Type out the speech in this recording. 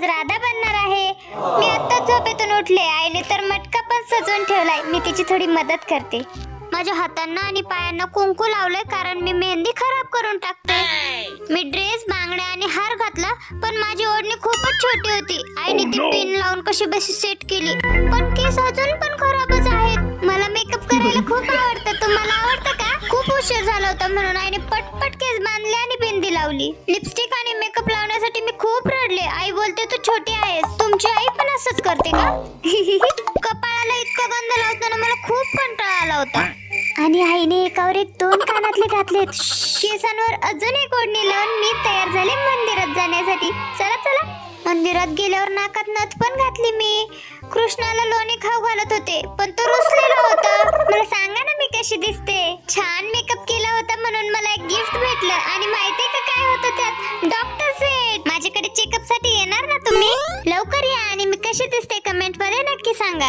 आज राधा बनणार आहे। मी आत्ताच झोपेतून उठले। आईने तर मटका पण सजवून ठेवलाय। मी तिची थोडी मदत करते। माझ्या हातांना आणि पायांना कुंकू लावलंय कारण मी मेहंदी खराब करून टाकते। मी ड्रेस, बांगड्या आणि हार घातला पण माझी ओढणी खूपच छोटी होती। आईने ती पिन लावून कशी बशी सेट केली पण केस अजून पण खराबच आहेत। मला मेकअप करायला खूप आवडतं। तुम्हाला आवडतं का? खूप उशीर झाला होता म्हणून आईने पटपट केस बांधले आणि बिंदी लावली। लिपस्टिक आणि मेकअप लावण्यासाठी मी खूप रडले। आई बोलते तू छोटी आहेस। तुमची आई पण असंच करते का? कपाळाला इतका गंध लावताना मला खूप कंटाळा आला होता आणि आईने एकावर एक 2 कानातले घातलेत। केसांवर अजून एक ओढणी लावून मी तयार झाले मंदिरात जाण्यासाठी। चला चला। मंदिरात गेल्यावर नाकात नथ पण घातली मी। कृष्णाला लोणी खाऊ घालत होते पण तो रुसलेला होता। मला सांगा ना मी कशी दिसते? छान मेकअप केला होता म्हणून मला एक गिफ्ट भेटलं आणि माहितीये का काय होतं त्यात? Doctor set. माझ्याकडे चेकअप साठी येणार ना तुम्ही? लवकर या आणि मी कशी दिसते कमेंट मध्ये नक्की सांगा।